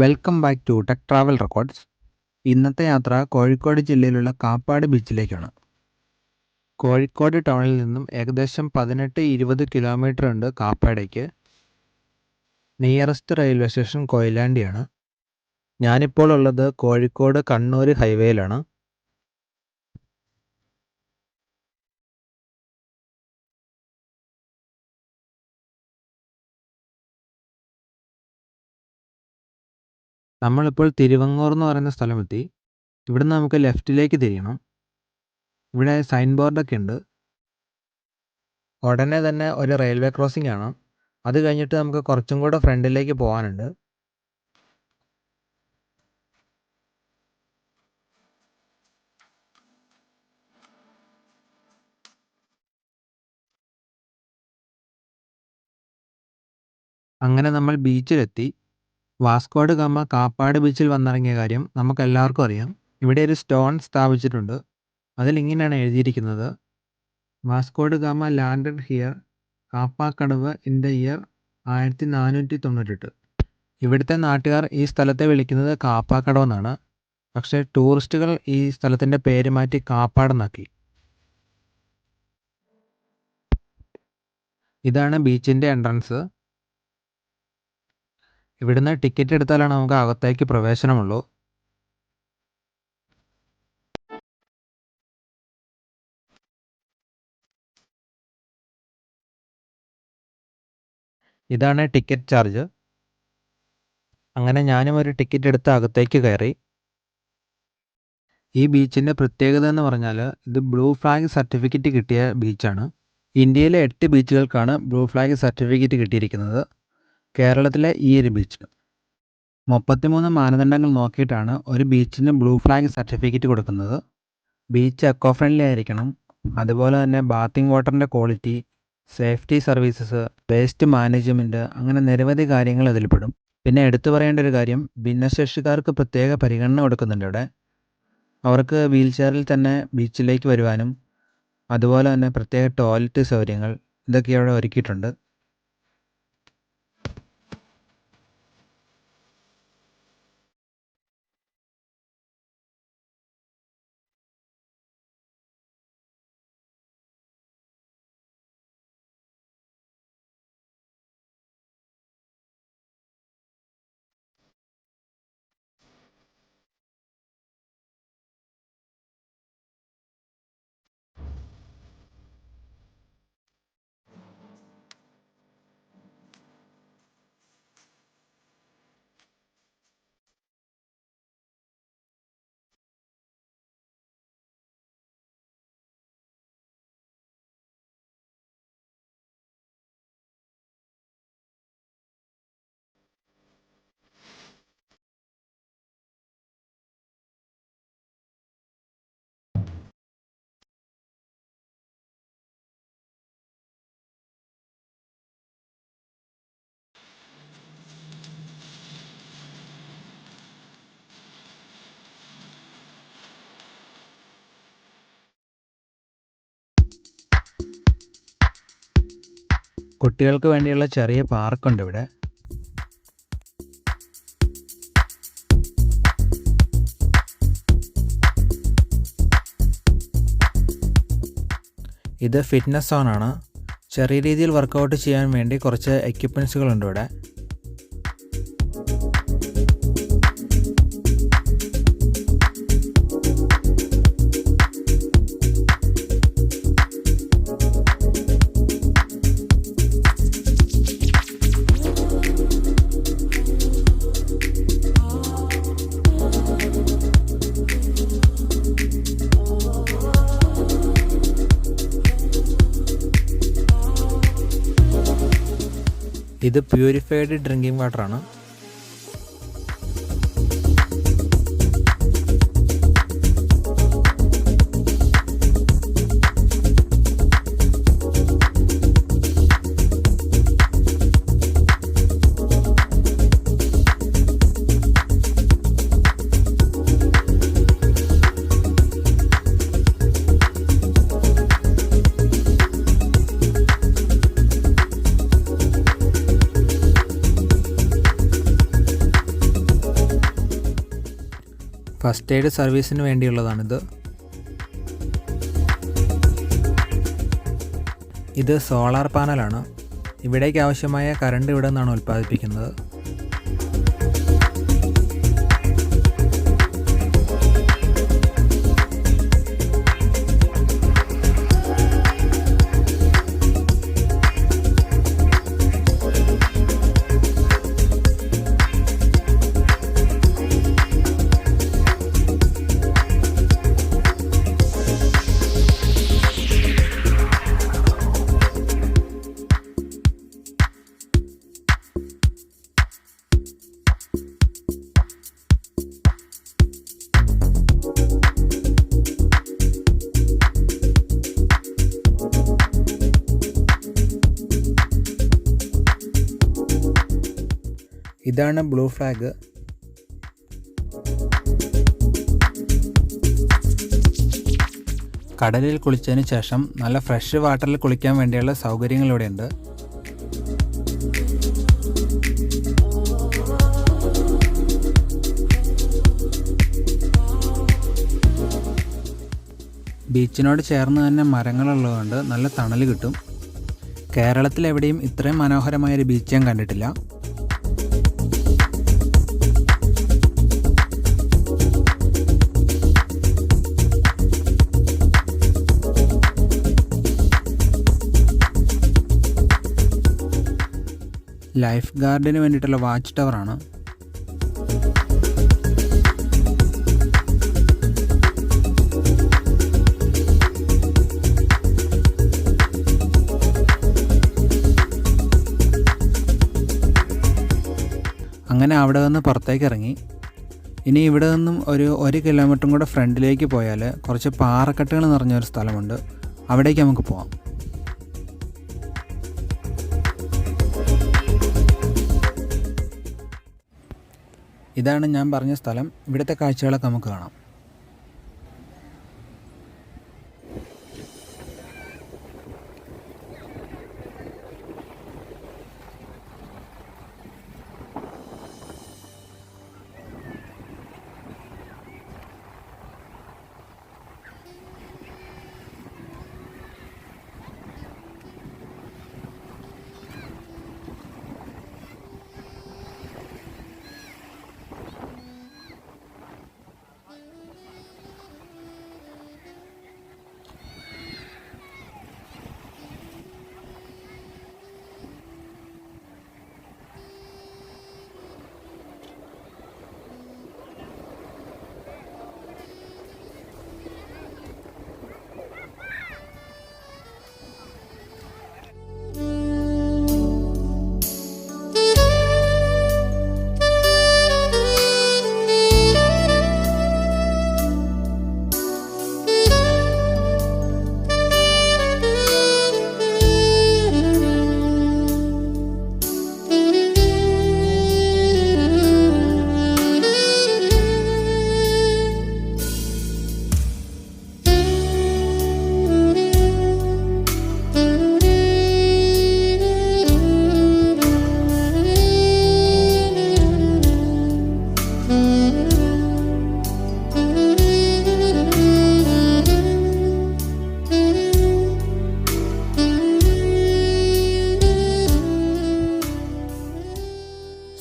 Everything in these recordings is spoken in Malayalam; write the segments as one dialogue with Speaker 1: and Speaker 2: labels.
Speaker 1: Welcome back to tech travel records. ഇന്നത്തെ യാത്ര കോഴിക്കോട് ജില്ലയിലുള്ള കാപ്പാട് ബീച്ചിലേക്കാണ്. കോഴിക്കോട് ടൗണിൽ നിന്നും ഏകദേശം 18-20 കിലോമീറ്റർ ഉണ്ട് കാപ്പാടേക്ക്. നിയറസ്റ്റ് റെയിൽവേ സ്റ്റേഷൻ കൊയിലാണ്ടിയാണ്. ഞാനിപ്പോൾ ഉള്ളത് കോഴിക്കോട് കണ്ണൂർ ഹൈവേയിലാണ്. നമ്മളിപ്പോൾ തിരുവങ്ങൂർ എന്ന് പറയുന്ന സ്ഥലമെത്തി. ഇവിടുന്ന് നമുക്ക് ലെഫ്റ്റിലേക്ക് തിരിയണം. ഇവിടെ സൈൻ ബോർഡൊക്കെ ഉണ്ട്. ഉടനെ തന്നെ ഒരു റെയിൽവേ ക്രോസിംഗ് ആണ്. അത് കഴിഞ്ഞിട്ട് നമുക്ക് കുറച്ചും കൂടെ ഫ്രണ്ടിലേക്ക് പോകാനുണ്ട്. അങ്ങനെ നമ്മൾ ബീച്ചിലെത്തി. വാസ്കോഡ് ഗാമ കാപ്പാട് ബീച്ചിൽ വന്നിറങ്ങിയ കാര്യം നമുക്കെല്ലാവർക്കും അറിയാം. ഇവിടെ ഒരു സ്റ്റോൺ സ്ഥാപിച്ചിട്ടുണ്ട്. അതിലിങ്ങനെയാണ് എഴുതിയിരിക്കുന്നത്: Vasco da Gama landed here Kappakkadavu in the year 1498. ഇവിടുത്തെ നാട്ടുകാർ ഈ സ്ഥലത്തെ വിളിക്കുന്നത് കാപ്പാക്കടവ് എന്നാണ്. പക്ഷേ ടൂറിസ്റ്റുകൾ ഈ സ്ഥലത്തിൻ്റെ പേര് മാറ്റി കാപ്പാടെന്നാക്കി. ഇതാണ് ബീച്ചിൻ്റെ എൻട്രൻസ്. ഇവിടുന്ന് ടിക്കറ്റ് എടുത്താലാണ് നമുക്ക് അകത്തേക്ക് പ്രവേശനമുള്ളൂ. ഇതാണ് ടിക്കറ്റ് ചാർജ്. അങ്ങനെ ഞാനും ഒരു ടിക്കറ്റ് എടുത്ത് അകത്തേക്ക് കയറി. ഈ ബീച്ചിൻ്റെ പ്രത്യേകത എന്ന് പറഞ്ഞാൽ ഇത് ബ്ലൂ ഫ്ലാഗ് സർട്ടിഫിക്കറ്റ് കിട്ടിയ ബീച്ചാണ്. ഇന്ത്യയിലെ 8 ബീച്ചുകൾക്കാണ് ബ്ലൂ ഫ്ലാഗ് സർട്ടിഫിക്കറ്റ് കിട്ടിയിരിക്കുന്നത്. കേരളത്തിലെ ഈ ഒരു ബീച്ചിന് 33 മാനദണ്ഡങ്ങൾ നോക്കിയിട്ടാണ് ഒരു ബീച്ചിന് ബ്ലൂ ഫ്ലാഗ് സർട്ടിഫിക്കറ്റ് കൊടുക്കുന്നത്. ബീച്ച് എക്കോ ഫ്രണ്ട്ലി ആയിരിക്കണം. അതുപോലെ തന്നെ ബാത്തിങ് വാട്ടറിൻ്റെ quality, safety services, waste management, അങ്ങനെ നിരവധി കാര്യങ്ങൾ ഇതിൽപ്പെടും. പിന്നെ എടുത്തു പറയേണ്ട ഒരു കാര്യം, ഭിന്നശേഷിക്കാർക്ക് പ്രത്യേക പരിഗണന കൊടുക്കുന്നുണ്ട് ഇവിടെ. അവർക്ക് വീൽ ചെയറിൽ തന്നെ ബീച്ചിലേക്ക് വരുവാനും അതുപോലെ തന്നെ പ്രത്യേക ടോയ്ലറ്റ് സൗകര്യങ്ങൾ ഇതൊക്കെ ഇവിടെ ഒരുക്കിയിട്ടുണ്ട്. കുട്ടികൾക്ക് വേണ്ടിയുള്ള ചെറിയ പാർക്കുണ്ട് ഇവിടെ. ഇത് ഫിറ്റ്നസ് സോണാണ്. ചെറിയ രീതിയിൽ വർക്കൗട്ട് ചെയ്യാൻ വേണ്ടി കുറച്ച് എക്യുപ്മെൻസുകളുണ്ട് ഇവിടെ. ഇത് പ്യൂരിഫൈഡ് ഡ്രിങ്കിങ് വാട്ടറാണ്. ഫസ്റ്റ് എയ്ഡ് സർവീസിന് വേണ്ടിയുള്ളതാണിത്. ഇത് സോളാർ പാനലാണ്. ഇവിടേക്ക് ആവശ്യമായ കറണ്ട് ഇവിടെ നിന്നാണ് ഉൽപ്പാദിപ്പിക്കുന്നത്. ഇതാണ് ബ്ലൂ ഫ്ലാഗ്. കടലിൽ കുളിച്ചതിന് ശേഷം നല്ല ഫ്രഷ് വാട്ടറിൽ കുളിക്കാൻ വേണ്ടിയുള്ള സൗകര്യങ്ങൾ ഇവിടെയുണ്ട്. ബീച്ചിനോട് ചേർന്ന് തന്നെ മരങ്ങളുള്ളതുകൊണ്ട് നല്ല തണൽ കിട്ടും. കേരളത്തിലെവിടെയും ഇത്രയും മനോഹരമായൊരു ബീച്ച് ഞാൻ കണ്ടിട്ടില്ല. ലൈഫ് ഗാർഡിന് വേണ്ടിയിട്ടുള്ള വാച്ച് ടവറാണ്. അങ്ങനെ അവിടെ നിന്ന് പുറത്തേക്ക് ഇറങ്ങി. ഇനി ഇവിടെ നിന്നും ഒരു 1 കിലോമീറ്ററും കൂടെ ഫ്രണ്ടിലേക്ക് പോയാൽ കുറച്ച് പാറക്കെട്ടുകൾ നിറഞ്ഞൊരു സ്ഥലമുണ്ട്. അവിടേക്ക് നമുക്ക് പോവാം. ഇതാണ് ഞാൻ പറഞ്ഞ സ്ഥലം. ഇവിടുത്തെ കാഴ്ചകളൊക്കെ നമുക്ക് കാണാം.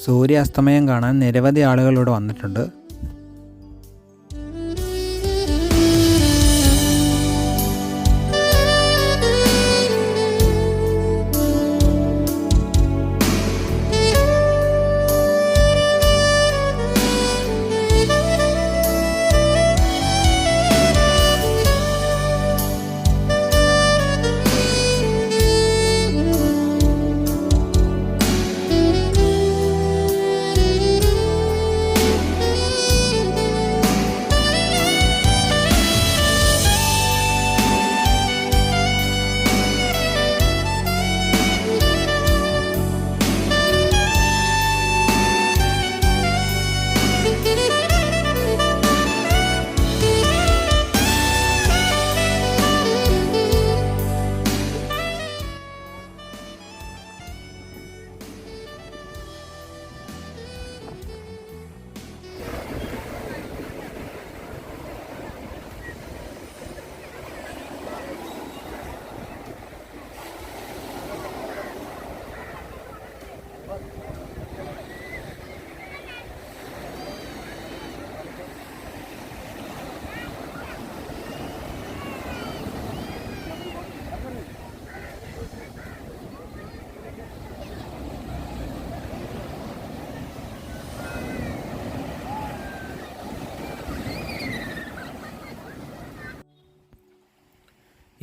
Speaker 1: സൂര്യാസ്തമയം കാണാൻ നിരവധി ആളുകൾ ഇവിടെ വന്നിട്ടുണ്ട്.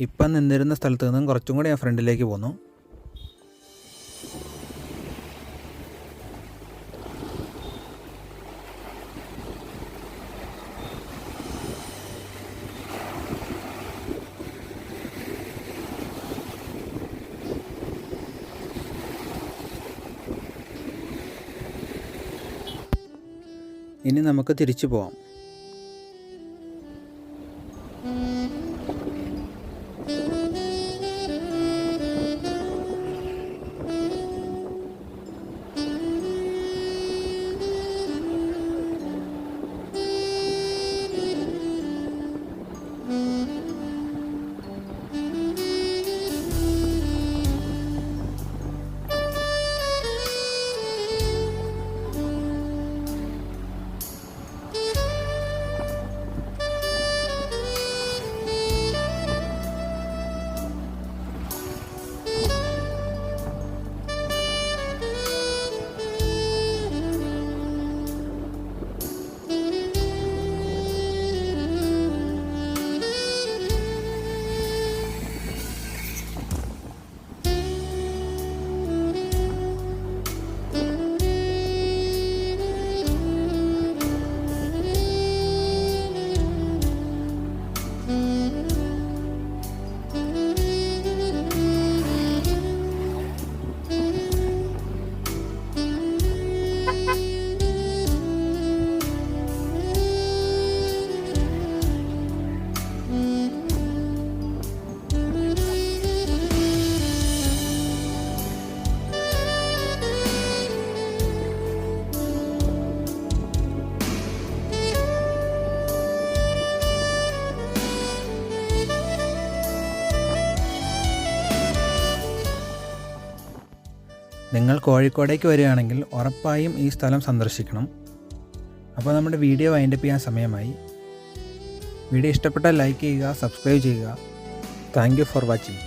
Speaker 1: ഇപ്പം നിന്നിരുന്ന സ്ഥലത്ത് നിന്നും കുറച്ചും കൂടി ഞാൻ ഫ്രണ്ടിലേക്ക് പോന്നു. ഇനി നമുക്ക് തിരിച്ചു പോവാം. നിങ്ങൾ കോഴിക്കോടേക്ക് വരികയാണെങ്കിൽ ഉറപ്പായും ഈ സ്ഥലം സന്ദർശിക്കണം. അപ്പോൾ നമ്മുടെ വീഡിയോ വൈൻഡപ്പ് ചെയ്യാൻ സമയമായി. വീഡിയോ ഇഷ്ടപ്പെട്ടാൽ ലൈക്ക് ചെയ്യുക, സബ്സ്ക്രൈബ് ചെയ്യുക. Thank you for watching.